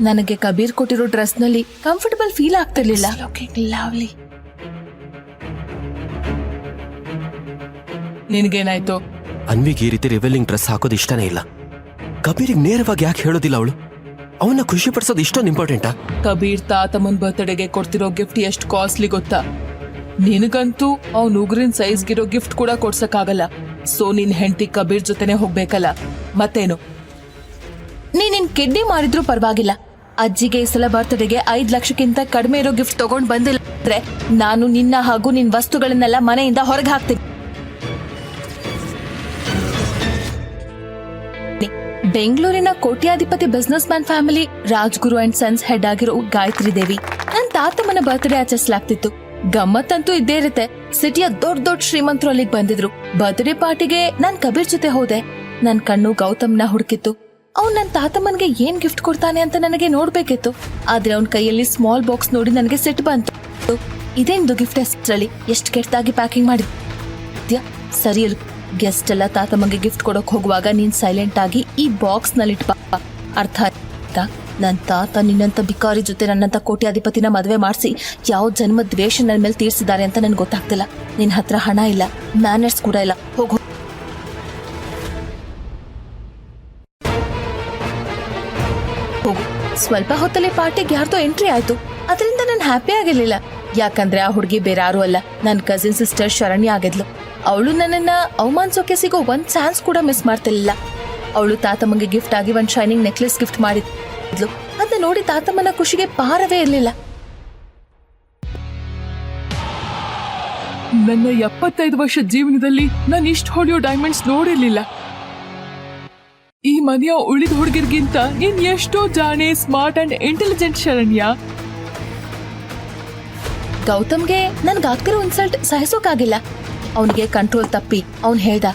ನನಗೆ ಕಬೀರ್ ಕೊಟ್ಟಿರೋ ಡ್ರೆಸ್ ನಲ್ಲಿ ಕಂಫರ್ಟಬಲ್ ಫೀಲ್ ಆಗ್ತಿರ್ಲಿಲ್ಲ. ನಿನ್ಗೇನಾಯ್ತು? ಅನ್ವಿಗೆ ಈ ರೀತಿ ರಿವೆಲಿಂಗ್ ಡ್ರೆಸ್ ಹಾಕೋದು ಇಷ್ಟನೇ ಇಲ್ಲ. ಕಬೀರಿಗೆ ನೇರವಾಗಿ ಯಾಕೆ ಹೇಳೋದಿಲ್ಲ ಅವಳು? ಅವನ್ನ ಖುಷಿ ಪಡಿಸೋದು ಇಷ್ಟೊಂದು ಇಂಪಾರ್ಟೆಂಟಾ? ಕಬೀರ್ ತಾತಮ್ಮನ್ ಬರ್ತ್ಡೇಗೆ ಕೊಡ್ತಿರೋ ಗಿಫ್ಟ್ ಎಷ್ಟು ಕಾಸ್ಟ್ಲಿ ಗೊತ್ತಾ? ನಿನಗಂತೂ ಅವ್ನ ಉಗುರಿನ ಸೈಜ್ಗಿರೋ ಗಿಫ್ಟ್ ಕೂಡ ಕೊಡ್ಸಕ್ಕಾಗಲ್ಲ. ಸೊ ನಿನ್ ಹೆಂಡತಿ ಕಬೀರ್ ಜೊತೆನೆ ಹೋಗ್ಬೇಕಲ್ಲ. ಮತ್ತೇನು, ನೀನ್ ಕಿಡ್ನಿ ಮಾಡಿದ್ರು ಪರವಾಗಿಲ್ಲ. ಅಜ್ಜಿಗೆ ಈ ಸಲ ಬರ್ತ್ಡೇಗೆ 5 ಲಕ್ಷಕ್ಕಿಂತ ಕಡಿಮೆ ಇರೋ ಗಿಫ್ಟ್ ತಗೊಂಡ್ ಬಂದಿಲ್ಲ ಅಂದ್ರೆ ನಾನು ನಿನ್ನ ಹಾಗೂ ನಿನ್ ವಸ್ತುಗಳನ್ನೆಲ್ಲ ಮನೆಯಿಂದ ಹೊರಗೆ ಹಾಕ್ತೀನಿ. ಬೆಂಗಳೂರಿನ ಕೋಟ್ಯಾಧಿಪತಿ businessman family Rajguru and sons head ಆಗಿರೋ ಗಾಯತ್ರಿ ದೇವಿ ನನ್ ತಾತಮ್ಮನ ಬರ್ತ್ಡೇ ಆಚರಿಸಲಾಗ್ತಿತ್ತು. ಗಮ್ಮತ್ತಂತೂ ಇದ್ದೇ ಇರುತ್ತೆ. ಸಿಟಿಯ ದೊಡ್ಡ ಶ್ರೀಮಂತರು ಅಲ್ಲಿಗೆ ಬಂದಿದ್ರು. ಬರ್ತ್ಡೇ ಪಾರ್ಟಿಗೆ ನಾನ್ ಕಬೀರ್ ಜೊತೆ ಹೋದೆ. ನನ್ ಕಣ್ಣು ಗೌತಮ್ನ ಹುಡುಕಿತ್ತು. ಅವ್ನ್ ನನ್ ತಾತಮ್ಮನ್ಗೆ ಏನ್ ಗಿಫ್ಟ್ ಕೊಡ್ತಾನೆ ಅಂತ ನನಗೆ ನೋಡ್ಬೇಕಿತ್ತು. ಆದ್ರೆ ಅವ್ನ ಕೈಯಲ್ಲಿ ಸ್ಮಾಲ್ ಬಾಕ್ಸ್ ನೋಡಿ ನನಗೆ ಸಿಟ್ಟು ಬಂತು. ಇದೇಂದು ಗಿಫ್ಟ್ ಹೆಸರಲ್ಲಿ ಎಷ್ಟು ಕೆಟ್ಟದಾಗಿ ಪ್ಯಾಕಿಂಗ್ ಮಾಡಿದ್ಯಾ? ಸರಿ, ಗೆಸ್ಟ್ ಎಲ್ಲ ತಾತಮ್ಮಂಗೆ ಗಿಫ್ಟ್ ಕೊಡೋಕ್ ಹೋಗುವಾಗ ನೀನ್ ಸೈಲೆಂಟ್ ಆಗಿ ಈ ಬಾಕ್ಸ್ ನಲ್ಲಿ ಇಟ್ಬಾ. ಅರ್ಥ ಆಯ್ತಾ? ನನ್ ತಾತ ನಿನ್ನಂತ ಬಿಕಾರಿ ಜೊತೆ ನನ್ನಂತ ಕೋಟ್ಯಾಧಿಪತಿನ ಮದ್ವೆ ಮಾಡಿಸಿ ಯಾವ ಜನ್ಮ ದ್ವೇಷ ನನ್ನ ಮೇಲೆ ತೀರ್ಸಿದ್ದಾರೆ ಅಂತ ನನ್ಗೆ ಗೊತ್ತಾಗ್ತಿಲ್ಲ. ನಿನ್ ಹತ್ರ ಹಣ ಇಲ್ಲ, ಮ್ಯಾನರ್ಸ್ ಕೂಡ ಇಲ್ಲ. ಹೋಗು. ಸ್ವಲ್ಪ ಹೊತ್ತಲ್ಲಿ ಪಾರ್ಟಿಗೆ ಯಾರ್ದೋ ಎಂಟ್ರಿ ಆಯ್ತು. ಅದರಿಂದ ನಾನು ಹ್ಯಾಪಿ ಆಗಿರ್ಲಿಲ್ಲ. ಯಾಕಂದ್ರೆ ಆ ಹುಡುಗಿ ಬೇರೆ ಯಾರು ಅಲ್ಲ, ನನ್ ಕಸಿನ್ ಸಿಸ್ಟರ್ ಶರಣ್ಯ ಆಗಿದ್ಲು. ಅವಳು ನನ್ನನ್ನ ಅವಮಾನಿಸೋಕೆ ಸಿಗೋ ಒಂದ್ ಚಾನ್ಸ್ ಕೂಡ ಮಿಸ್ ಮಾಡ್ತಿರ್ಲಿಲ್ಲ. ಅವಳು ತಾತಮ್ಮಂಗೆ ಗಿಫ್ಟ್ ಆಗಿ ಒಂದ್ ಶೈನಿಂಗ್ ನೆಕ್ಲೆಸ್ ಗಿಫ್ಟ್ ಮಾಡಿದ್ಲು. ಅದನ್ನ ನೋಡಿ ತಾತಮ್ಮನ ಖುಷಿಗೆ ಪಾರವೇ ಇರ್ಲಿಲ್ಲ. ನನ್ನ 75 ವರ್ಷ ಜೀವನದಲ್ಲಿ ನಾನು ಇಷ್ಟು ಹೊಳೆಯೋ ಡೈಮಂಡ್ಸ್ ನೋಡಿರ್ಲಿಲ್ಲ. ಈ ಮನೆಯ ಉಳಿದ ಹುಡುಗಿರ್ಗಿಂತ ನೀನ್ ಎಷ್ಟೋ ಜಾಣೆ, ಸ್ಮಾರ್ಟ್ ಅಂಡ್ ಇಂಟೆಲಿಜೆಂಟ್ ಶರಣ್ಯ. ಗೌತಮ್ಗೆ ನನ್ಗಾಗ್ತಿರೋ ಇನ್ಸಲ್ಟ್ ಸಹಿಸೋಕಾಗಿಲ್ಲ. ಅವನಿಗೆ ಕಂಟ್ರೋಲ್ ತಪ್ಪಿ ಅವನ್ ಹೇಳ್ದ,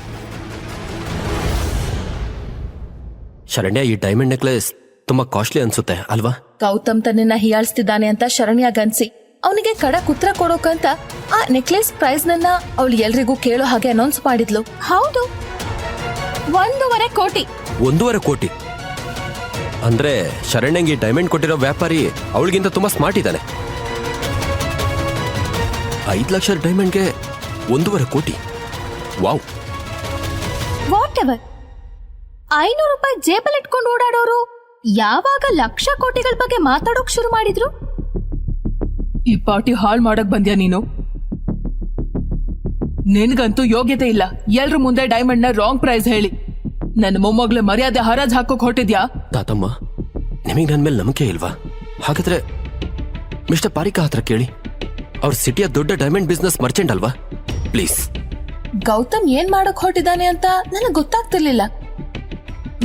ಶರಣ್ಯ, ಈ ಡೈಮಂಡ್ ನೆಕ್ಲೆಸ್ ತುಂಬಾ ಕಾಸ್ಟ್ಲಿ ಅನ್ಸುತ್ತೆ ಅಲ್ವಾ? ಗೌತಮ್ ತನ್ನ ಹೀಯಾಳಿಸ್ತಿದ್ದಾನೆ ಅಂತ ಶರಣ್ಯ ಗನ್ಸಿ ಅವನಿಗೆ ಖಡಕ್ ಉತ್ತರ ಕೊಡೋಕಂತ ಆ ನೆಕ್ಲೆಸ್ ಪ್ರೈಸ್ ನನ್ನ ಅವಳು ಎಲ್ರಿಗೂ ಕೇಳೋ ಹಾಗೆ ಅನೌನ್ಸ್ ಮಾಡಿದ್ಲು. ಹೌದು, 1.5 ಕೋಟಿ. 1.5 ಕೋಟಿ ಅಂದ್ರೆ ಶರಣ್ಯಂಗೆ ಡೈಮಂಡ್ ಕೊಟ್ಟಿರೋ ವ್ಯಾಪಾರಿ ಅವಳಿಗಿಂತ ತುಂಬಾ ಸ್ಮಾರ್ಟ್ ಇದ್ದಾನೆ. 5 ಲಕ್ಷ ಡೈಮಂಡ್ಗೆ 1.5 ಕೋಟಿ. ವಾವ್. ವಾಟ್ ಎವರ್, 500 ರೂಪಾಯಿ ಜೇಬಲ್ ಇಟ್ಕೊಂಡು ಓಡಾಡೋರು ಯಾವಾಗ ಲಕ್ಷ ಕೋಟಿಗಳ ಬಗ್ಗೆ ಮಾತಾಡೋಕ್ ಶುರು ಮಾಡಿದ್ರು? ಈ ಪಾರ್ಟಿ ಹಾಳ್ ಮಾಡಕ್ ಬಂದ್ಯಾ ನೀನು? ನಿನ್ಗಂತೂ ಯೋಗ್ಯತೆ ಇಲ್ಲ. ಎಲ್ರ ಮುಂದೆ ಡೈಮಂಡ್ ನ ರಾಂಗ್ ಪ್ರೈಸ್ ಹೇಳಿ ನನ್ನ ಮೊಮ್ಮಗಳ ಮರ್ಯಾದೆ ಹರಾಜ್ ಹಾಕೋಕ್ ಹೊಟ್ಟಿದ್ಯಾ? ತಾತಮ್ಮ, ನಿಮಗೆ ನನ್ ಮೇಲೆ ನಂಬಿಕೆ ಇಲ್ವಾ? ಹಾಗಾದ್ರೆ ಮಿಸ್ಟರ್ ಪಾರಿಕಾ ಹತ್ರ ಕೇಳಿ. ಅವ್ರ ಸಿಟಿಯ ದೊಡ್ಡ ಡೈಮಂಡ್ ಬಿಸ್ನೆಸ್ ಮರ್ಚೆಂಟ್ ಅಲ್ವಾ? ಪ್ಲೀಸ್. ಗೌತಮ್ ಏನ್ ಮಾಡಕ್ ಹೊರಟಿದ್ದಾನೆ ಅಂತ ನನಗೆ ಗೊತ್ತಾಗ್ತಿರ್ಲಿಲ್ಲ.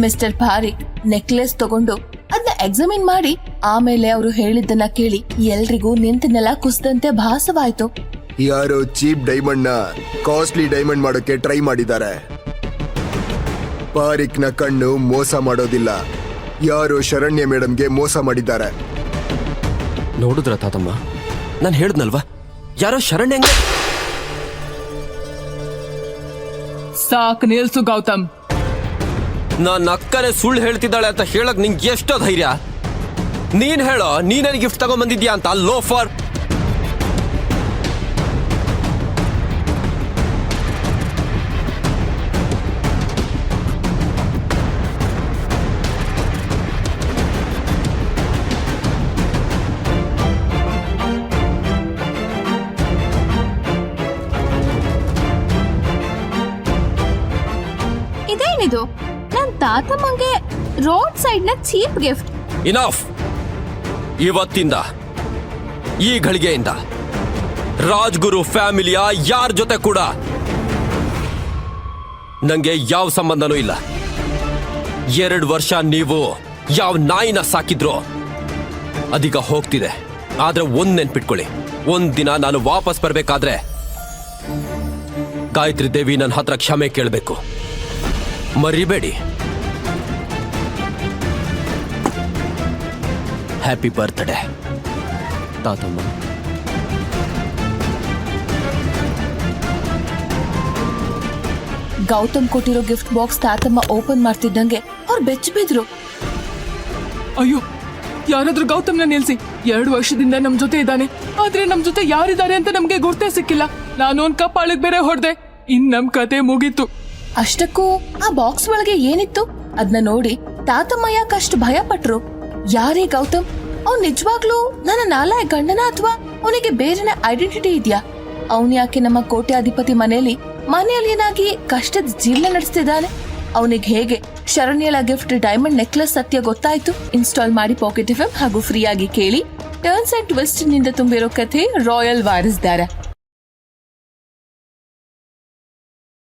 ಮಿಸ್ಟರ್ ಪಾರಿಕ್ ನೆಕ್ಲೆಸ್ ತಗೊಂಡು ಅದನ್ನ ಎಕ್ಸಾಮಿನ್ ಮಾಡಿ ಆಮೇಲೆ ಅವರು ಹೇಳಿದ್ದನ್ನ ಕೇಳಿ ಎಲ್ರಿಗೂ ನಿಂತಿನೆಲ್ಲ ಕುಸಿದಂತೆ ಭಾಸವಾಯ್ತು. ಯಾರೋ ಚೀಪ್ ಡೈಮಂಡ್ ನ ಕಾಸ್ಟ್ಲಿ ಡೈಮಂಡ್ ಮಾಡೋಕೆ ಟ್ರೈ ಮಾಡಿದ್ದಾರೆ. ಪಾರಿಕ್ ನ ಕಣ್ಣು ಮೋಸ ಮಾಡೋದಿಲ್ಲ. ಯಾರೋ ಶರಣ್ಯ ಮೇಡಮ್ಗೆ ಮೋಸ ಮಾಡಿದ್ದಾರೆ. ನೋಡುದ್ರ ತಾತಮ್ಮ, ನಾನು ಹೇಳಿದ್ನಲ್ವಾ, ಯಾರೋ ಶರಣ್ಯಂಗೆ. ಸಾಕ್ ನಿಲ್ಸು ಗೌತಮ್. ನನ್ನ ಅಕ್ಕನೇ ಸುಳ್ಳು ಹೇಳ್ತಿದ್ದಾಳೆ ಅಂತ ಹೇಳಕ್ ನಿಂಗೆ ಎಷ್ಟೋ ಧೈರ್ಯ? ನೀನ್ ಹೇಳೋ, ನೀನೇನು ಗಿಫ್ಟ್ ತಗೊಂಡ್ಬಂದಿದ್ಯಾ ಅಂತ ಲೋಫರ್. ಇದೇನಿದು? ನನ್ ತಾತಮ್ಮಂಗೆ ರೋಡ್ ಸೈಡ್ ನ ಚೀಪ್ ಗಿಫ್ಟ್. ಇನಫ್. ಇವತ್ತಿಂದ, ಈ ಘಳಿಗೆಯಿಂದ ರಾಜ್ಗುರು ಫ್ಯಾಮಿಲಿಯ ಯಾರ ಜೊತೆ ಕೂಡ ನಂಗೆ ಯಾವ ಸಂಬಂಧನೂ ಇಲ್ಲ. 2 ವರ್ಷ ನೀವು ಯಾವ ನಾಯಿನ ಸಾಕಿದ್ರೋ ಅದೀಗ ಹೋಗ್ತಿದೆ. ಆದ್ರೆ ಒಂದ್ ನೆನ್ಪಿಟ್ಕೊಳ್ಳಿ, ಒಂದಿನ ನಾನು ವಾಪಸ್ ಬರ್ಬೇಕಾದ್ರೆ ಗಾಯತ್ರಿ ದೇವಿ ನನ್ನ ಹತ್ರ ಕ್ಷಮೆ ಕೇಳಬೇಕು. ಮರಿಬೇಡಿ. Happy birthday ತಾತಮ್ಮ. ಗೌತಮ್ ಕೊಟ್ಟಿರೋ ಗಿಫ್ಟ್ ಬಾಕ್ಸ್ ತಾತಮ್ಮ ಓಪನ್ ಮಾಡ್ತಿದ್ದಂಗೆ ಅವ್ರು ಬೆಚ್ಚ ಬಿದ್ರು. ಅಯ್ಯೋ, ಯಾರಾದ್ರೂ ಗೌತಮ್ನ ನಿಲ್ಸಿ. 2 ವರ್ಷದಿಂದ ನಮ್ ಜೊತೆ ಇದ್ದಾನೆ, ಆದ್ರೆ ನಮ್ ಜೊತೆ ಯಾರಿದ್ದಾರೆ ಅಂತ ನಮ್ಗೆ ಗೊತ್ತೇ ಸಿಕ್ಕಿಲ್ಲ. ನಾನು ಒಂದ್ ಕಪ್ಪಾಳಿಗೆ ಬೇರೆ ಹೊಡೆದೆ. ಇನ್ ನಮ್ ಕತೆ ಮುಗೀತು. ಅಷ್ಟಕ್ಕೂ ಆ ಬಾಕ್ಸ್ ಒಳಗೆ ಏನಿತ್ತು ಅದನ್ನ ನೋಡಿ ತಾತಮ್ಮ ಯಾಕಷ್ಟು ಭಯ ಪಟ್ರು. ಯಾರೇ ಗೌತಮ್? ಅವ್ನ್ ನಿಜವಾಗ್ಲೂ ನನ್ನ ನಾಲಾಯ ಗಂಡನ ಅಥವಾ ಅವನಿಗೆ ಬೇರೆನೆ ಐಡೆಂಟಿಟಿ ಇದೆಯಾ? ಅವನ್ ಯಾಕೆ ನಮ್ಮ ಕೋಟ್ಯಾಧಿಪತಿ ಮನೆಯಲ್ಲಿ ಏನಾಗಿ ಕಷ್ಟದ ಜೀವನ ನಡೆಸ್ತಿದ್ದಾನೆ? ಅವನಿಗೆ ಹೇಗೆ ಶರಣ್ಯಳ ಗಿಫ್ಟ್ ಡೈಮಂಡ್ ನೆಕ್ಲೆಸ್ ಸತ್ಯ ಗೊತ್ತಾಯ್ತು? ಇನ್ಸ್ಟಾಲ್ ಮಾಡಿ ಪಾಕೆಟ್ ಎಫ್ಎಂ ಹಾಗೂ ಫ್ರೀ ಆಗಿ ಕೇಳಿ. ಟರ್ನ್ಸ್ ಅಂಡ್ ಟ್ವಿಸ್ಟ್ ನಿಂದ ತುಂಬಿರೋ ಕಥೆ ರಾಯಲ್ ವಾರಸ್ದಾರ.